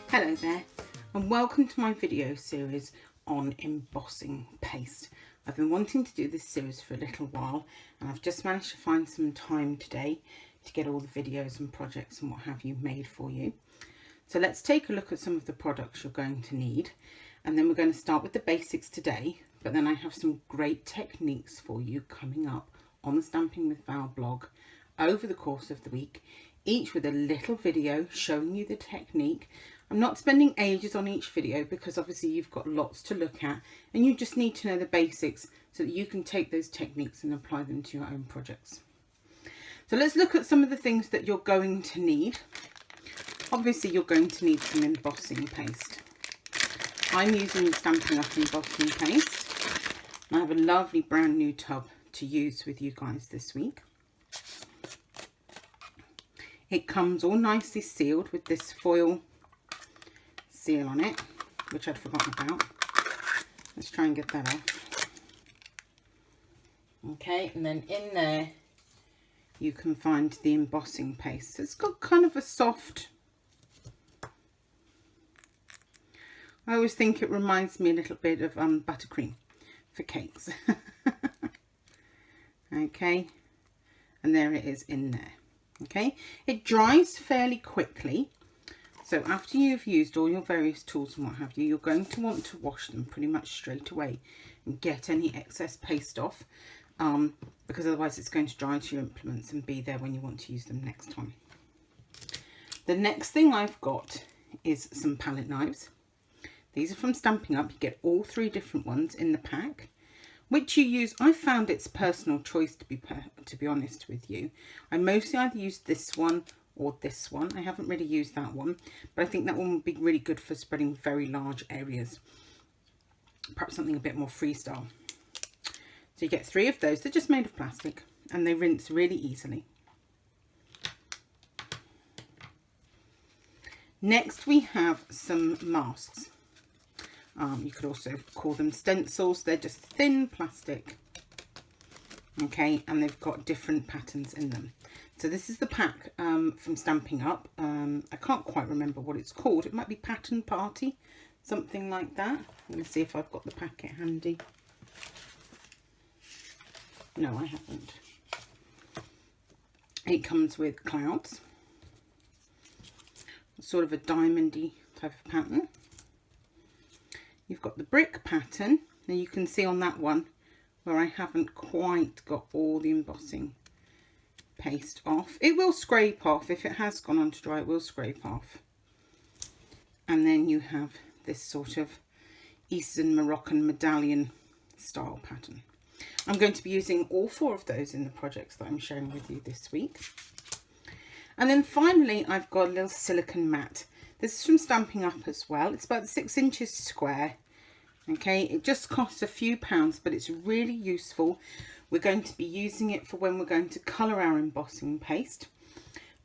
Hello there, and welcome to my video series on embossing paste. I've been wanting to do this series for a little while, and I've just managed to find some time today to get all the videos and projects and what have you made for you. So let's take a look at some of the products you're going to need, and then we're going to start with the basics today, but then I have some great techniques for you coming up on the Stamping with Val blog over the course of the week, each with a little video showing you the technique. I'm not spending ages on each video because obviously you've got lots to look at and you just need to know the basics so that you can take those techniques and apply them to your own projects. So let's look at some of the things that you're going to need. Obviously you're going to need some embossing paste. I'm using Stampin' Up! Embossing paste. I have a lovely brand new tub to use with you guys this week. It comes all nicely sealed with this foil seal on it, which I'd forgotten about. Let's try and get that off. Okay, and then in there you can find the embossing paste. It's got kind of a soft, I always think it reminds me a little bit of buttercream for cakes. Okay, and there it is in there. Okay, it dries fairly quickly, so after you've used all your various tools and what have you, you're going to want to wash them pretty much straight away and get any excess paste off, because otherwise it's going to dry to your implements and be there when you want to use them next time. The next thing I've got is some palette knives. These are from Stampin' Up! You get all 3 different ones in the pack. Which you use, I found it's personal choice to be honest with you. I mostly either use this one or this one. I haven't really used that one, but I think that one would be really good for spreading very large areas. Perhaps something a bit more freestyle. So you get 3 of those. They're just made of plastic and they rinse really easily. Next we have some masks. You could also call them stencils. They're just thin plastic, okay, and they've got different patterns in them. So this is the pack from Stampin' Up! I can't quite remember what it's called. It might be Pattern Party, something like that. Let me see if I've got the packet handy. No, I haven't. It comes with clouds, sort of a diamondy type of pattern. You've got the brick pattern. Now you can see on that one where I haven't quite got all the embossing paste off. It will scrape off. If it has gone on to dry, it will scrape off. And then you have this sort of Eastern Moroccan medallion style pattern. I'm going to be using all 4 of those in the projects that I'm sharing with you this week. And then finally, I've got a little silicone mat. This is from Stampin' Up! As well. It's about 6 inches square. Okay, it just costs a few pounds, but it's really useful. We're going to be using it for when we're going to colour our embossing paste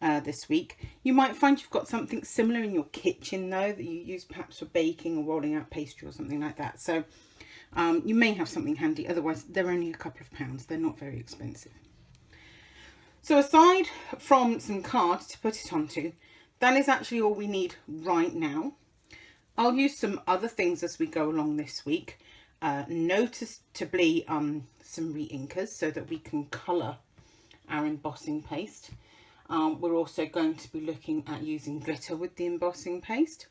this week. You might find you've got something similar in your kitchen though, that you use perhaps for baking or rolling out pastry or something like that. So you may have something handy. Otherwise, they're only a couple of pounds. They're not very expensive. So aside from some cards to put it onto, that is actually all we need right now. I'll use some other things as we go along this week. Noticeably some re-inkers so that we can colour our embossing paste. We're also going to be looking at using glitter with the embossing paste.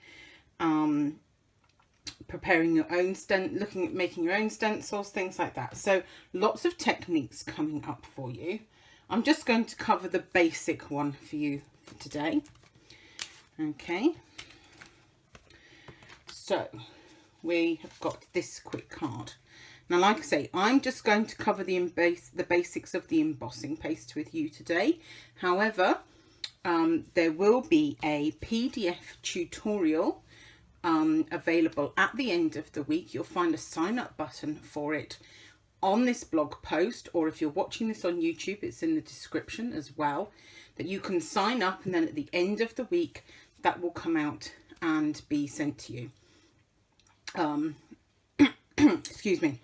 Preparing your own looking at making your own stencils, things like that. So lots of techniques coming up for you. I'm just going to cover the basic one for you for today. Okay, so we have got this quick card. Now, like I say, I'm just going to cover the basics of the embossing paste with you today. However, there will be a PDF tutorial available at the end of the week. You'll find a sign up button for it on this blog post, or if you're watching this on YouTube, it's in the description as well, that you can sign up, and then at the end of the week that will come out and be sent to you. Excuse me.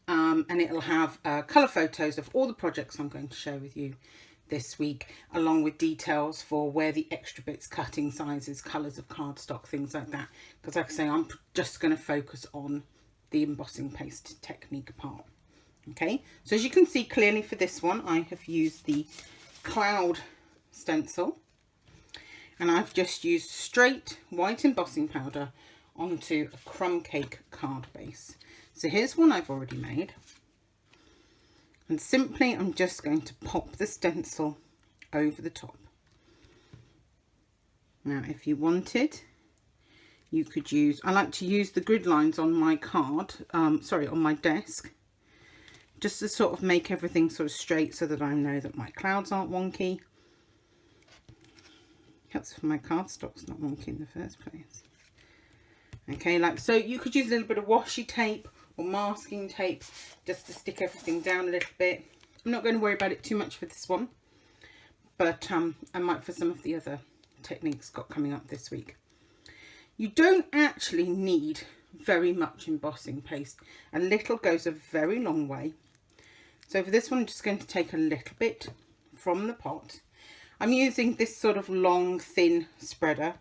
And it'll have colour photos of all the projects I'm going to share with you this week, along with details for where the extra bits, cutting sizes, colours of cardstock, things like that. Because like I say, I'm just going to focus on the embossing paste technique part. Okay, so as you can see clearly for this one, I have used the cloud stencil, and I've just used straight white embossing powder onto a crumb cake card base. So here's one I've already made. And simply I'm just going to pop the stencil over the top. Now if you wanted, you could use, I like to use the grid lines on my card, on my desk, just to sort of make everything sort of straight so that I know that my clouds aren't wonky. Helps if my cardstock's not wonky in the first place. Okay, like so. You could use a little bit of washi tape or masking tape just to stick everything down a little bit. I'm not going to worry about it too much for this one, but I might for some of the other techniques got coming up this week. You don't actually need very much embossing paste. A little goes a very long way. So for this one, I'm just going to take a little bit from the pot. I'm using this sort of long, thin spreader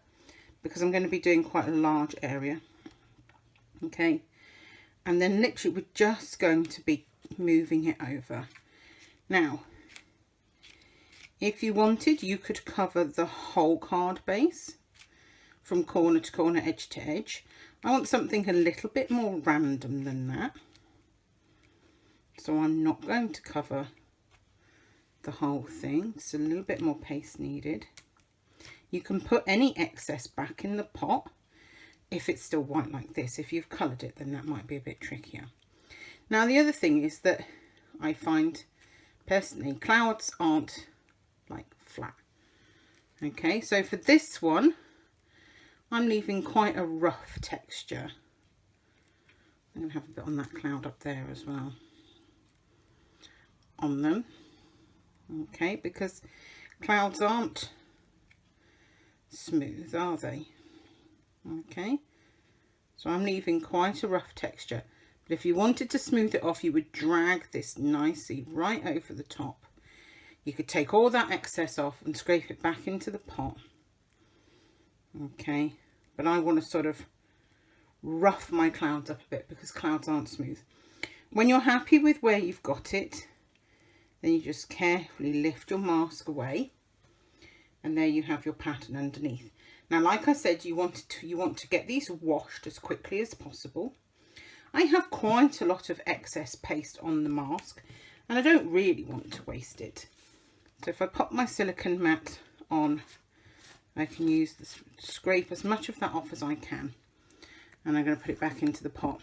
because I'm going to be doing quite a large area. Okay. And then literally we're just going to be moving it over. Now, if you wanted, you could cover the whole card base from corner to corner, edge to edge. I want something a little bit more random than that. So I'm not going to cover the whole thing. It's a little bit more paste needed. You can put any excess back in the pot if it's still white like this. If you've coloured it, then that might be a bit trickier. Now the other thing is that I find personally clouds aren't like flat. Okay, so for this one I'm leaving quite a rough texture. I'm going to have a bit on that cloud up there as well on them. Okay, because clouds aren't smooth, are they? Okay, so I'm leaving quite a rough texture, but if you wanted to smooth it off, you would drag this nicely right over the top. You could take all that excess off and scrape it back into the pot. Okay, but I want to sort of rough my clouds up a bit because clouds aren't smooth. When you're happy with where you've got it, then you just carefully lift your mask away, and there you have your pattern underneath. Now, like I said, you want to get these washed as quickly as possible. I have quite a lot of excess paste on the mask, and I don't really want to waste it. So if I pop my silicone mat on, I can use this, scrape as much of that off as I can, and I'm going to put it back into the pot.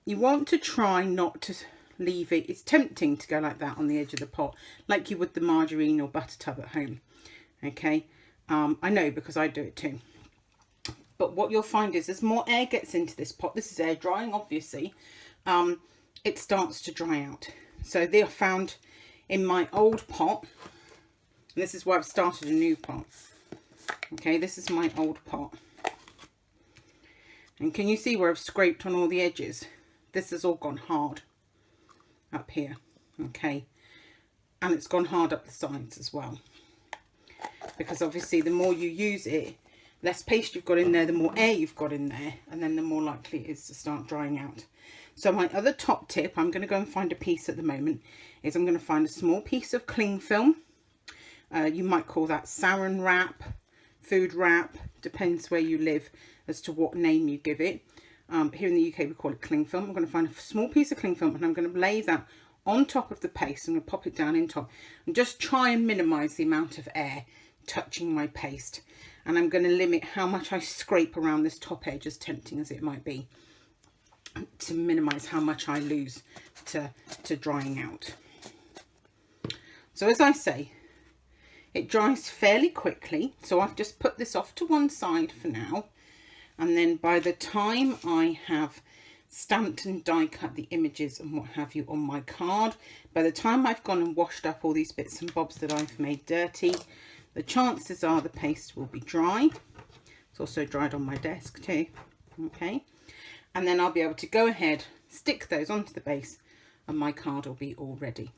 You want to try not to leave it. It's tempting to go like that on the edge of the pot, like you would the margarine or butter tub at home. Okay. I know because I do it too. But what you'll find is as more air gets into this pot, this is air drying obviously, it starts to dry out. So they are found in my old pot, and this is why I've started a new pot. Okay, this is my old pot. And can you see where I've scraped on all the edges? This has all gone hard up here. Okay, and it's gone hard up the sides as well. Because obviously the more you use it, less paste you've got in there, the more air you've got in there, and then the more likely it is to start drying out. So my other top tip, I'm going to go and find a piece at the moment, is I'm going to find a small piece of cling film. You might call that saran wrap, food wrap, depends where you live as to what name you give it. Here in the UK we call it cling film. I'm going to find a small piece of cling film, and I'm going to lay that on top of the paste. I'm going to pop it down in top and just try and minimise the amount of air touching my paste, and I'm going to limit how much I scrape around this top edge, as tempting as it might be, to minimise how much I lose to drying out. So as I say, it dries fairly quickly, so I've just put this off to one side for now, and then by the time I have stamped and die cut the images and what have you on my card, by the time I've gone and washed up all these bits and bobs that I've made dirty, the chances are the paste will be dry. It's also dried on my desk too. Okay, and then I'll be able to go ahead, stick those onto the base, and my card will be all ready.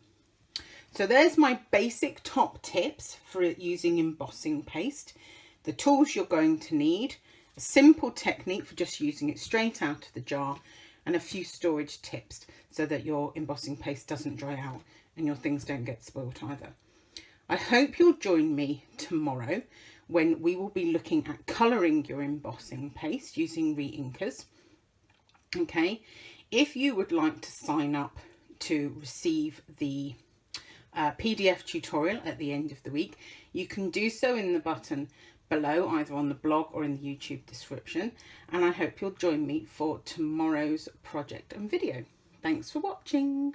So there's my basic top tips for using embossing paste. The tools you're going to need, a simple technique for just using it straight out of the jar, and a few storage tips so that your embossing paste doesn't dry out and your things don't get spoilt either. I hope you'll join me tomorrow when we will be looking at colouring your embossing paste using re-inkers. Okay, if you would like to sign up to receive the PDF tutorial at the end of the week, you can do so in the button below, either on the blog or in the YouTube description, and I hope you'll join me for tomorrow's project and video. Thanks for watching.